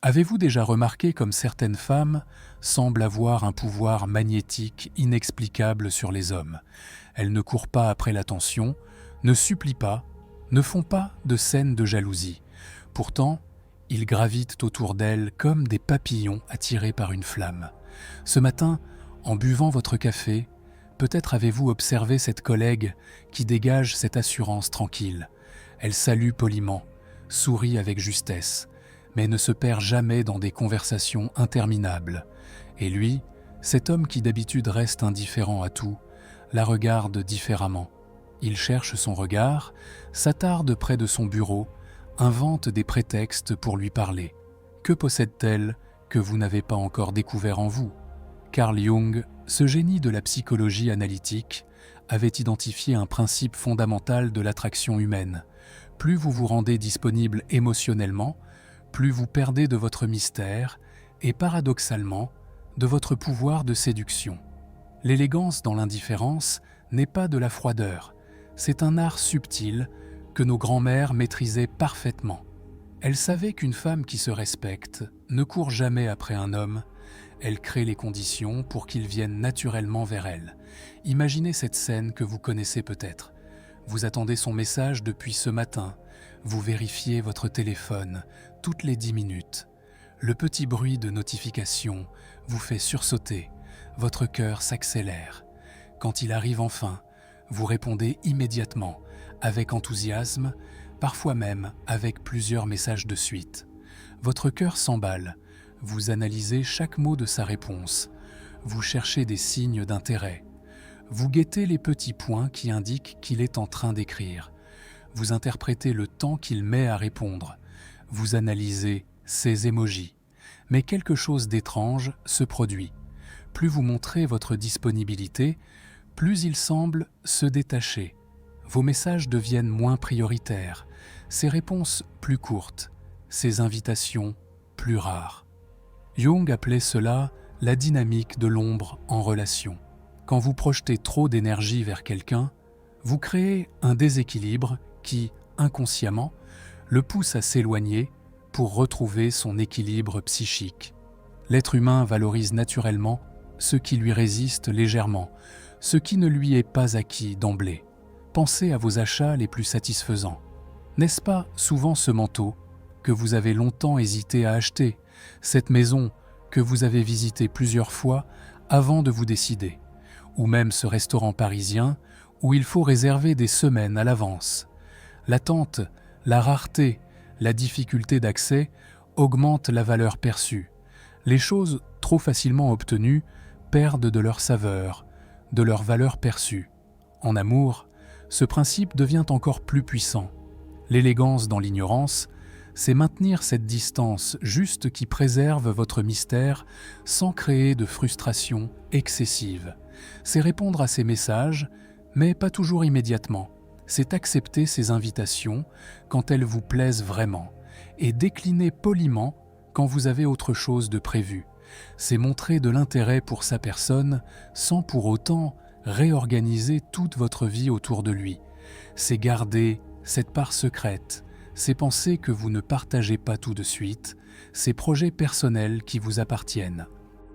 Avez-vous déjà remarqué comme certaines femmes semblent avoir un pouvoir magnétique inexplicable sur les hommes? Elles ne courent pas après l'attention, ne supplient pas, ne font pas de scènes de jalousie. Pourtant, ils gravitent autour d'elles comme des papillons attirés par une flamme. Ce matin, en buvant votre café, peut-être avez-vous observé cette collègue qui dégage cette assurance tranquille. Elle salue poliment, sourit avec justesse, mais ne se perd jamais dans des conversations interminables. Et lui, cet homme qui d'habitude reste indifférent à tout, la regarde différemment. Il cherche son regard, s'attarde près de son bureau, invente des prétextes pour lui parler. Que possède-t-elle que vous n'avez pas encore découvert en vous? Carl Jung, ce génie de la psychologie analytique, avait identifié un principe fondamental de l'attraction humaine. Plus vous vous rendez disponible émotionnellement, plus vous perdez de votre mystère et, paradoxalement, de votre pouvoir de séduction. L'élégance dans l'indifférence n'est pas de la froideur, c'est un art subtil que nos grands-mères maîtrisaient parfaitement. Elles savaient qu'une femme qui se respecte ne court jamais après un homme, elle crée les conditions pour qu'il vienne naturellement vers elle. Imaginez cette scène que vous connaissez peut-être. Vous attendez son message depuis ce matin, vous vérifiez votre téléphone toutes les 10 minutes. Le petit bruit de notification vous fait sursauter, votre cœur s'accélère. Quand il arrive enfin, vous répondez immédiatement, avec enthousiasme, parfois même avec plusieurs messages de suite. Votre cœur s'emballe, vous analysez chaque mot de sa réponse, vous cherchez des signes d'intérêt, vous guettez les petits points qui indiquent qu'il est en train d'écrire, vous interprétez le temps qu'il met à répondre, vous analysez ses émojis. Mais quelque chose d'étrange se produit. Plus vous montrez votre disponibilité, plus il semble se détacher. Vos messages deviennent moins prioritaires, ses réponses plus courtes, ses invitations plus rares. Jung appelait cela la dynamique de l'ombre en relation. Quand vous projetez trop d'énergie vers quelqu'un, vous créez un déséquilibre qui, inconsciemment, le pousse à s'éloigner pour retrouver son équilibre psychique. L'être humain valorise naturellement ce qui lui résiste légèrement, ce qui ne lui est pas acquis d'emblée. Pensez à vos achats les plus satisfaisants. N'est-ce pas souvent ce manteau que vous avez longtemps hésité à acheter, cette maison que vous avez visitée plusieurs fois avant de vous décider, ou même ce restaurant parisien où il faut réserver des semaines à l'avance? L'attente, la rareté, la difficulté d'accès augmentent la valeur perçue. Les choses trop facilement obtenues perdent de leur saveur, de leur valeur perçue. En amour, ce principe devient encore plus puissant. L'élégance dans l'ignorance, c'est maintenir cette distance juste qui préserve votre mystère sans créer de frustration excessive. C'est répondre à ces messages, mais pas toujours immédiatement. C'est accepter ces invitations quand elles vous plaisent vraiment et décliner poliment quand vous avez autre chose de prévu. C'est montrer de l'intérêt pour sa personne sans pour autant réorganiser toute votre vie autour de lui. C'est garder cette part secrète, ces pensées que vous ne partagez pas tout de suite, ces projets personnels qui vous appartiennent.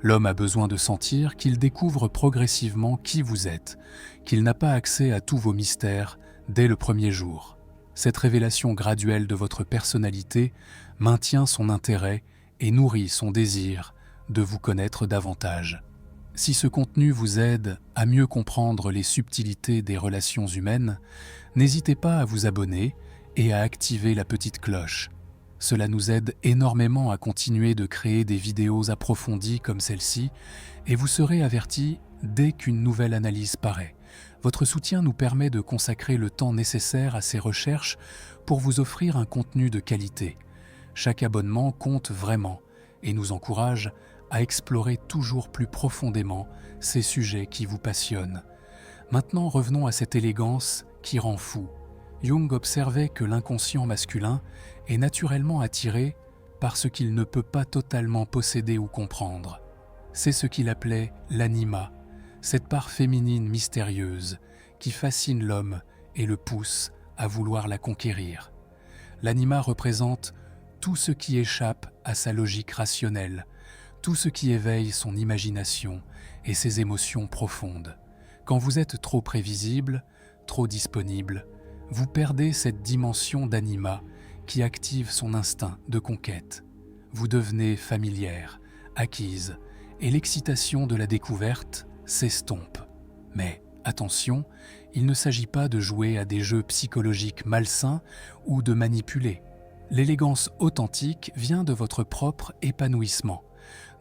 L'homme a besoin de sentir qu'il découvre progressivement qui vous êtes, qu'il n'a pas accès à tous vos mystères dès le premier jour. Cette révélation graduelle de votre personnalité maintient son intérêt et nourrit son désir de vous connaître davantage. Si ce contenu vous aide à mieux comprendre les subtilités des relations humaines, n'hésitez pas à vous abonner et à activer la petite cloche. Cela nous aide énormément à continuer de créer des vidéos approfondies comme celle-ci et vous serez avertis dès qu'une nouvelle analyse paraît. Votre soutien nous permet de consacrer le temps nécessaire à ces recherches pour vous offrir un contenu de qualité. Chaque abonnement compte vraiment et nous encourage à explorer toujours plus profondément ces sujets qui vous passionnent. Maintenant, revenons à cette élégance qui rend fou. Jung observait que l'inconscient masculin est naturellement attiré par ce qu'il ne peut pas totalement posséder ou comprendre. C'est ce qu'il appelait l'anima, cette part féminine mystérieuse qui fascine l'homme et le pousse à vouloir la conquérir. L'anima représente tout ce qui échappe à sa logique rationnelle, tout ce qui éveille son imagination et ses émotions profondes. Quand vous êtes trop prévisible, trop disponible, vous perdez cette dimension d'anima qui active son instinct de conquête. Vous devenez familière, acquise, et l'excitation de la découverte s'estompe. Mais attention, il ne s'agit pas de jouer à des jeux psychologiques malsains ou de manipuler. L'élégance authentique vient de votre propre épanouissement,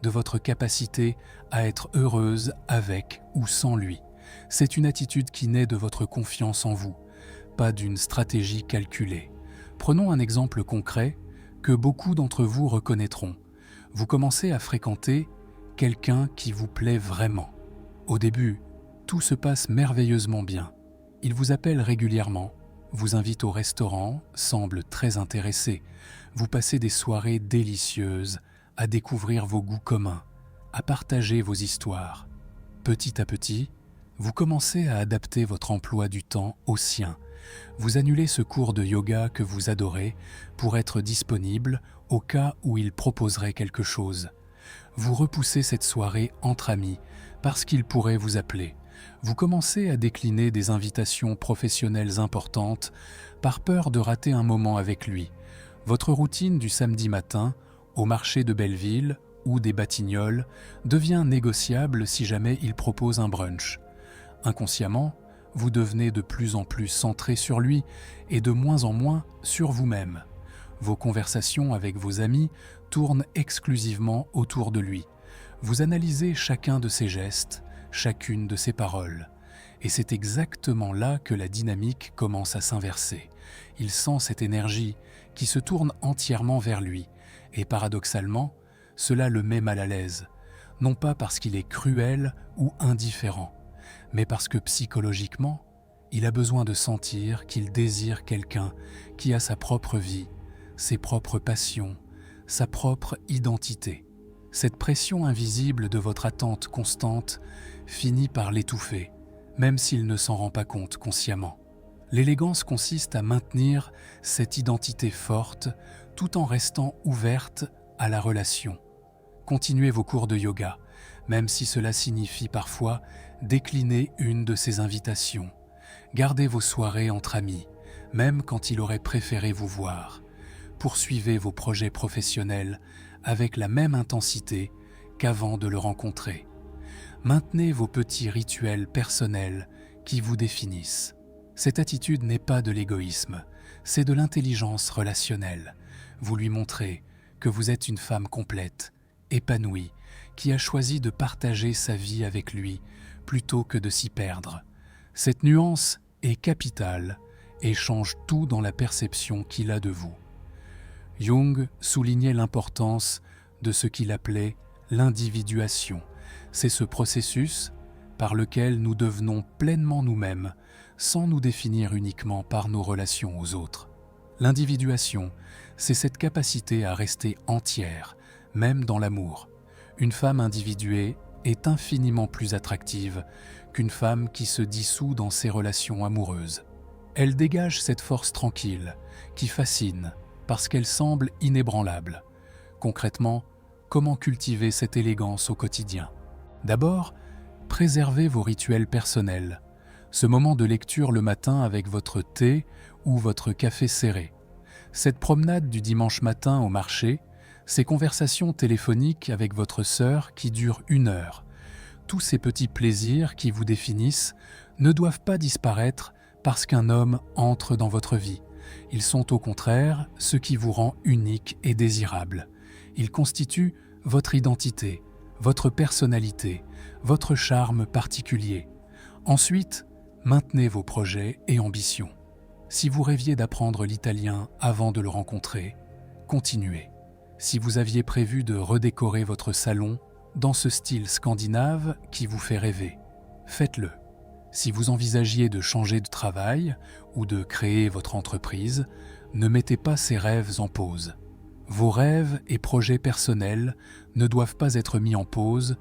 de votre capacité à être heureuse avec ou sans lui. C'est une attitude qui naît de votre confiance en vous, pas d'une stratégie calculée. Prenons un exemple concret que beaucoup d'entre vous reconnaîtront. Vous commencez à fréquenter quelqu'un qui vous plaît vraiment. Au début, tout se passe merveilleusement bien. Il vous appelle régulièrement, vous invite au restaurant, semble très intéressé. Vous passez des soirées délicieuses à découvrir vos goûts communs, à partager vos histoires. Petit à petit, vous commencez à adapter votre emploi du temps au sien. Vous annulez ce cours de yoga que vous adorez pour être disponible au cas où il proposerait quelque chose. Vous repoussez cette soirée entre amis parce qu'il pourrait vous appeler. Vous commencez à décliner des invitations professionnelles importantes par peur de rater un moment avec lui. Votre routine du samedi matin, au marché de Belleville ou des Batignolles, devient négociable si jamais il propose un brunch. Inconsciemment, vous devenez de plus en plus centré sur lui et de moins en moins sur vous-même. Vos conversations avec vos amis tournent exclusivement autour de lui. Vous analysez chacun de ses gestes, chacune de ses paroles. Et c'est exactement là que la dynamique commence à s'inverser. Il sent cette énergie qui se tourne entièrement vers lui. Et paradoxalement, cela le met mal à l'aise. Non pas parce qu'il est cruel ou indifférent, mais parce que psychologiquement, il a besoin de sentir qu'il désire quelqu'un qui a sa propre vie, ses propres passions, sa propre identité. Cette pression invisible de votre attente constante finit par l'étouffer, même s'il ne s'en rend pas compte consciemment. L'élégance consiste à maintenir cette identité forte tout en restant ouverte à la relation. Continuez vos cours de yoga, même si cela signifie parfois décliner une de ses invitations. Gardez vos soirées entre amis, même quand il aurait préféré vous voir. Poursuivez vos projets professionnels avec la même intensité qu'avant de le rencontrer. Maintenez vos petits rituels personnels qui vous définissent. Cette attitude n'est pas de l'égoïsme, c'est de l'intelligence relationnelle. Vous lui montrez que vous êtes une femme complète, épanouie, qui a choisi de partager sa vie avec lui plutôt que de s'y perdre. Cette nuance est capitale et change tout dans la perception qu'il a de vous. Jung soulignait l'importance de ce qu'il appelait l'individuation. C'est ce processus par lequel nous devenons pleinement nous-mêmes, sans nous définir uniquement par nos relations aux autres. L'individuation, c'est cette capacité à rester entière, même dans l'amour. Une femme individuée est infiniment plus attractive qu'une femme qui se dissout dans ses relations amoureuses. Elle dégage cette force tranquille, qui fascine, parce qu'elle semble inébranlable. Concrètement, comment cultiver cette élégance au quotidien? D'abord, préservez vos rituels personnels. Ce moment de lecture le matin avec votre thé ou votre café serré. Cette promenade du dimanche matin au marché, ces conversations téléphoniques avec votre sœur qui durent 1 heure. Tous ces petits plaisirs qui vous définissent ne doivent pas disparaître parce qu'un homme entre dans votre vie. Ils sont au contraire ce qui vous rend unique et désirable. Ils constituent votre identité, votre personnalité, votre charme particulier. Ensuite, maintenez vos projets et ambitions. Si vous rêviez d'apprendre l'italien avant de le rencontrer, continuez. Si vous aviez prévu de redécorer votre salon dans ce style scandinave qui vous fait rêver, faites-le. Si vous envisagiez de changer de travail ou de créer votre entreprise, ne mettez pas ces rêves en pause. Vos rêves et projets personnels ne doivent pas être mis en pause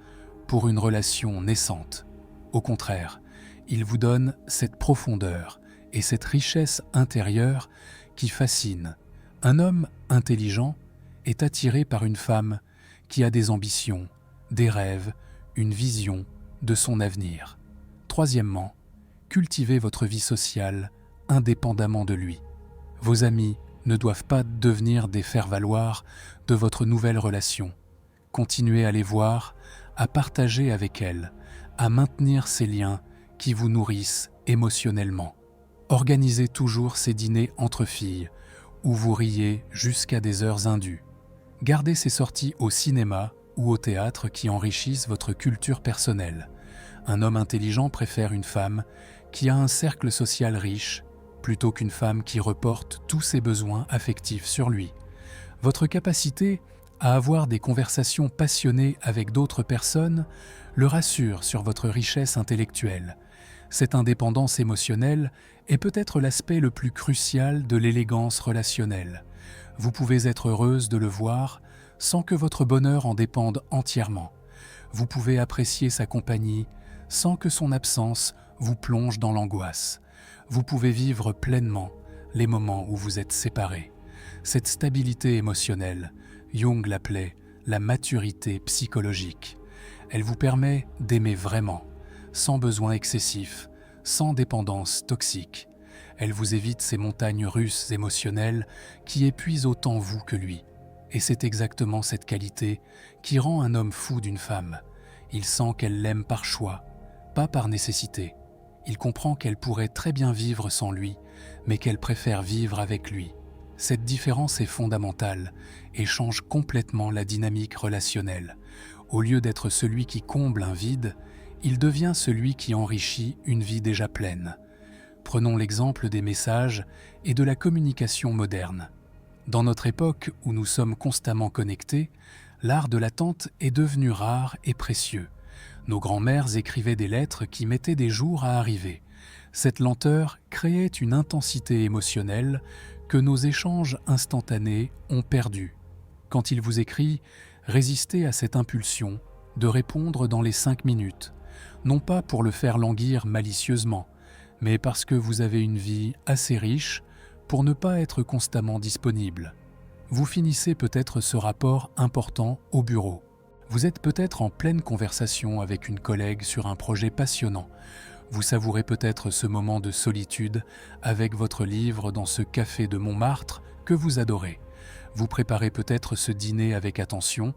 pour une relation naissante. Au contraire, ils vous donnent cette profondeur et cette richesse intérieure qui fascinent. Un homme intelligent est attiré par une femme qui a des ambitions, des rêves, une vision de son avenir. Troisièmement, cultivez votre vie sociale indépendamment de lui. Vos amis ne doivent pas devenir des faire-valoir de votre nouvelle relation. Continuez à les voir, à partager avec elles, à maintenir ces liens qui vous nourrissent émotionnellement. Organisez toujours ces dîners entre filles, où vous riez jusqu'à des heures indues. Gardez ces sorties au cinéma ou au théâtre qui enrichissent votre culture personnelle. Un homme intelligent préfère une femme qui a un cercle social riche, plutôt qu'une femme qui reporte tous ses besoins affectifs sur lui. Votre capacité à avoir des conversations passionnées avec d'autres personnes le rassure sur votre richesse intellectuelle. Cette indépendance émotionnelle est peut-être l'aspect le plus crucial de l'élégance relationnelle. Vous pouvez être heureuse de le voir sans que votre bonheur en dépende entièrement. Vous pouvez apprécier sa compagnie sans que son absence vous plonge dans l'angoisse. Vous pouvez vivre pleinement les moments où vous êtes séparés. Cette stabilité émotionnelle, Jung l'appelait la maturité psychologique. Elle vous permet d'aimer vraiment, sans besoin excessif, sans dépendance toxique. Elle vous évite ces montagnes russes émotionnelles qui épuisent autant vous que lui. Et c'est exactement cette qualité qui rend un homme fou d'une femme. Il sent qu'elle l'aime par choix, pas par nécessité. Il comprend qu'elle pourrait très bien vivre sans lui, mais qu'elle préfère vivre avec lui. Cette différence est fondamentale et change complètement la dynamique relationnelle. Au lieu d'être celui qui comble un vide, il devient celui qui enrichit une vie déjà pleine. Prenons l'exemple des messages et de la communication moderne. Dans notre époque où nous sommes constamment connectés, l'art de l'attente est devenu rare et précieux. Nos grands-mères écrivaient des lettres qui mettaient des jours à arriver. Cette lenteur créait une intensité émotionnelle que nos échanges instantanés ont perdue. Quand il vous écrit, résistez à cette impulsion de répondre dans les 5 minutes, non pas pour le faire languir malicieusement, mais parce que vous avez une vie assez riche pour ne pas être constamment disponible. Vous finissez peut-être ce rapport important au bureau. Vous êtes peut-être en pleine conversation avec une collègue sur un projet passionnant. Vous savourez peut-être ce moment de solitude avec votre livre dans ce café de Montmartre que vous adorez. Vous préparez peut-être ce dîner avec attention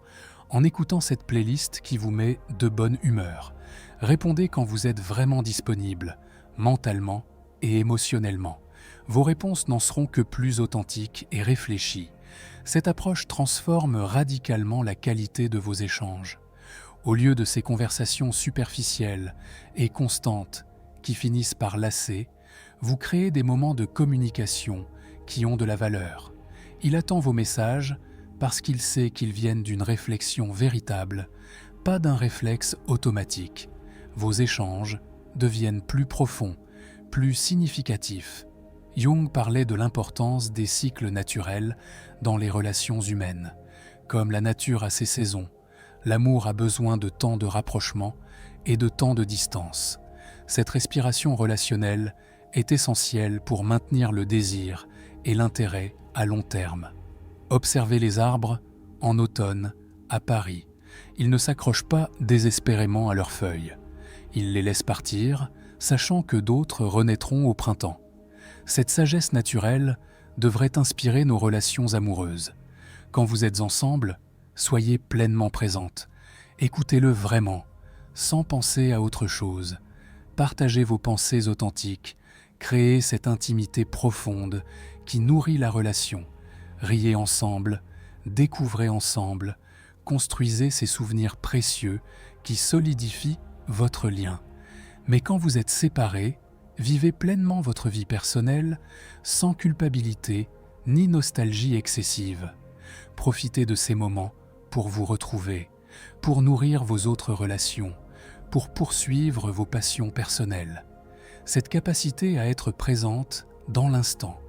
en écoutant cette playlist qui vous met de bonne humeur. Répondez quand vous êtes vraiment disponible, mentalement et émotionnellement. Vos réponses n'en seront que plus authentiques et réfléchies. Cette approche transforme radicalement la qualité de vos échanges. Au lieu de ces conversations superficielles et constantes qui finissent par lasser, vous créez des moments de communication qui ont de la valeur. Il attend vos messages parce qu'il sait qu'ils viennent d'une réflexion véritable, pas d'un réflexe automatique. Vos échanges deviennent plus profonds, plus significatifs. Jung parlait de l'importance des cycles naturels dans les relations humaines. Comme la nature a ses saisons, l'amour a besoin de temps de rapprochement et de temps de distance. Cette respiration relationnelle est essentielle pour maintenir le désir et l'intérêt à long terme. Observez les arbres en automne à Paris. Ils ne s'accrochent pas désespérément à leurs feuilles. Ils les laissent partir, sachant que d'autres renaîtront au printemps. Cette sagesse naturelle devrait inspirer nos relations amoureuses. Quand vous êtes ensemble, soyez pleinement présente. Écoutez-le vraiment, sans penser à autre chose. Partagez vos pensées authentiques, créez cette intimité profonde qui nourrit la relation. Riez ensemble, découvrez ensemble, construisez ces souvenirs précieux qui solidifient votre lien. Mais quand vous êtes séparés, vivez pleinement votre vie personnelle sans culpabilité ni nostalgie excessive. Profitez de ces moments pour vous retrouver, pour nourrir vos autres relations, pour poursuivre vos passions personnelles. Cette capacité à être présente dans l'instant,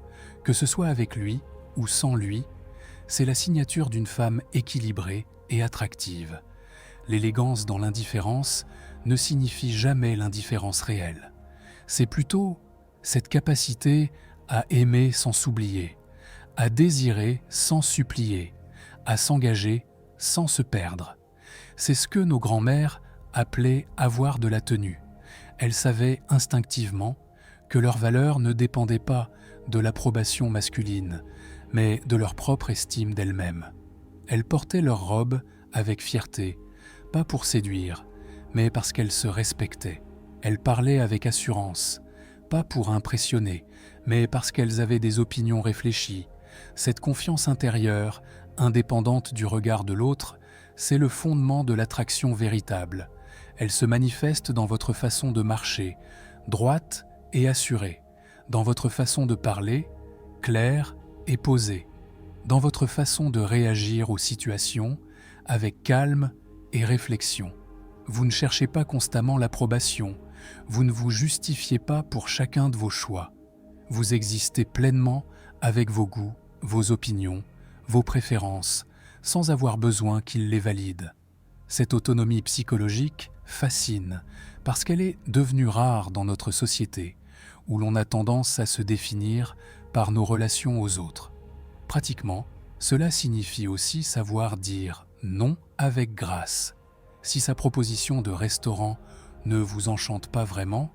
que ce soit avec lui ou sans lui, c'est la signature d'une femme équilibrée et attractive. L'élégance dans l'indifférence ne signifie jamais l'indifférence réelle. C'est plutôt cette capacité à aimer sans s'oublier, à désirer sans supplier, à s'engager sans se perdre. C'est ce que nos grands-mères appelaient avoir de la tenue. Elles savaient instinctivement que leur valeur ne dépendait pas de l'approbation masculine, mais de leur propre estime d'elles-mêmes. Elles portaient leur robe avec fierté, pas pour séduire, mais parce qu'elles se respectaient. Elles parlaient avec assurance, pas pour impressionner, mais parce qu'elles avaient des opinions réfléchies. Cette confiance intérieure, indépendante du regard de l'autre, c'est le fondement de l'attraction véritable. Elle se manifeste dans votre façon de marcher, droite et assurée, dans votre façon de parler, claire et posée, dans votre façon de réagir aux situations, avec calme et réflexion. Vous ne cherchez pas constamment l'approbation, vous ne vous justifiez pas pour chacun de vos choix. Vous existez pleinement avec vos goûts, vos opinions, vos préférences, sans avoir besoin qu'ils les valident. Cette autonomie psychologique fascine parce qu'elle est devenue rare dans notre société, où l'on a tendance à se définir par nos relations aux autres. Pratiquement, cela signifie aussi savoir dire non avec grâce. Si sa proposition de restaurant ne vous enchante pas vraiment,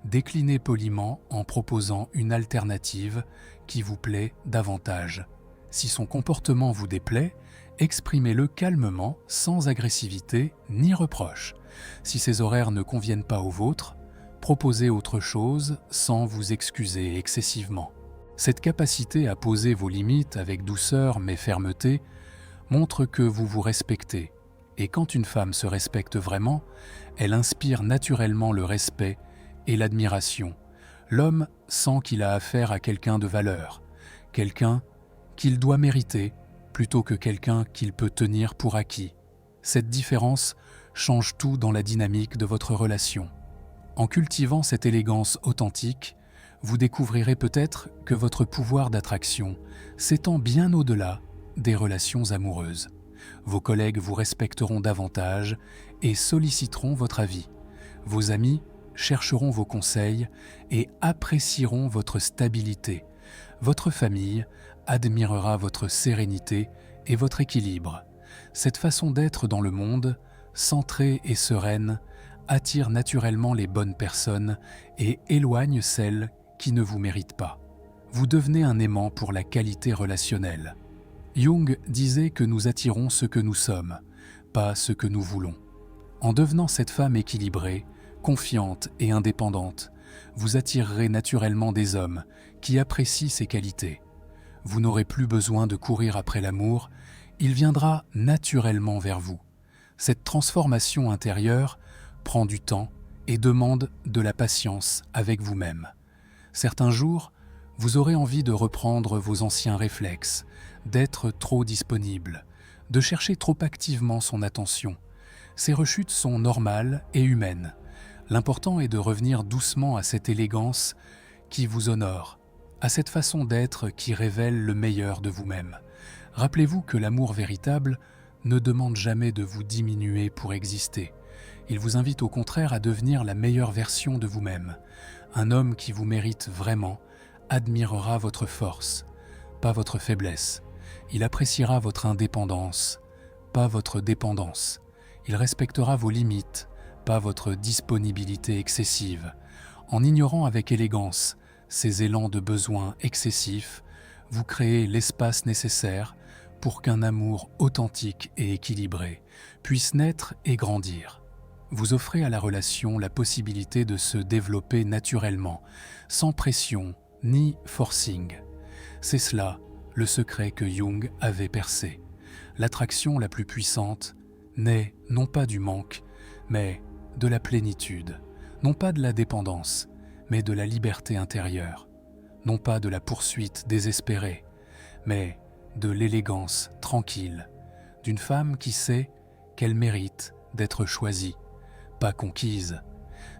déclinez poliment en proposant une alternative qui vous plaît davantage. Si son comportement vous déplaît, exprimez-le calmement, sans agressivité ni reproche. Si ses horaires ne conviennent pas aux vôtres, proposez autre chose sans vous excuser excessivement. Cette capacité à poser vos limites avec douceur mais fermeté montre que vous vous respectez. Et quand une femme se respecte vraiment, elle inspire naturellement le respect et l'admiration. L'homme sent qu'il a affaire à quelqu'un de valeur, quelqu'un qu'il doit mériter plutôt que quelqu'un qu'il peut tenir pour acquis. Cette différence change tout dans la dynamique de votre relation. En cultivant cette élégance authentique, vous découvrirez peut-être que votre pouvoir d'attraction s'étend bien au-delà des relations amoureuses. Vos collègues vous respecteront davantage et solliciteront votre avis. Vos amis chercheront vos conseils et apprécieront votre stabilité. Votre famille admirera votre sérénité et votre équilibre. Cette façon d'être dans le monde, centrée et sereine, attire naturellement les bonnes personnes et éloigne celles qui ne vous méritent pas. Vous devenez un aimant pour la qualité relationnelle. Jung disait que nous attirons ce que nous sommes, pas ce que nous voulons. En devenant cette femme équilibrée, confiante et indépendante, vous attirerez naturellement des hommes qui apprécient ces qualités. Vous n'aurez plus besoin de courir après l'amour, il viendra naturellement vers vous. Cette transformation intérieure prend du temps et demande de la patience avec vous-même. Certains jours, vous aurez envie de reprendre vos anciens réflexes, d'être trop disponible, de chercher trop activement son attention. Ces rechutes sont normales et humaines. L'important est de revenir doucement à cette élégance qui vous honore, à cette façon d'être qui révèle le meilleur de vous-même. Rappelez-vous que l'amour véritable ne demande jamais de vous diminuer pour exister. Il vous invite au contraire à devenir la meilleure version de vous-même. Un homme qui vous mérite vraiment admirera votre force, pas votre faiblesse. Il appréciera votre indépendance, pas votre dépendance. Il respectera vos limites, pas votre disponibilité excessive. En ignorant avec élégance ces élans de besoin excessifs, vous créez l'espace nécessaire pour qu'un amour authentique et équilibré puisse naître et grandir. Vous offrez à la relation la possibilité de se développer naturellement, sans pression ni forcing. C'est cela le secret que Jung avait percé. L'attraction la plus puissante naît non pas du manque, mais de la plénitude, non pas de la dépendance, mais de la liberté intérieure, non pas de la poursuite désespérée, mais de l'élégance tranquille, d'une femme qui sait qu'elle mérite d'être choisie, pas conquise.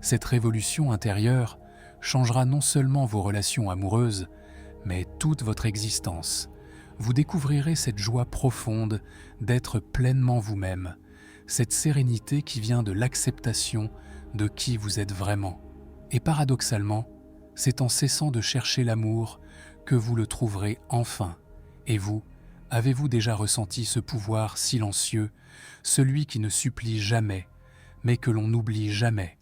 Cette révolution intérieure changera non seulement vos relations amoureuses, mais toute votre existence. Vous découvrirez cette joie profonde d'être pleinement vous-même, cette sérénité qui vient de l'acceptation de qui vous êtes vraiment. Et paradoxalement, c'est en cessant de chercher l'amour que vous le trouverez enfin, et vous Avez-vous déjà ressenti ce pouvoir silencieux, celui qui ne supplie jamais, mais que l'on n'oublie jamais?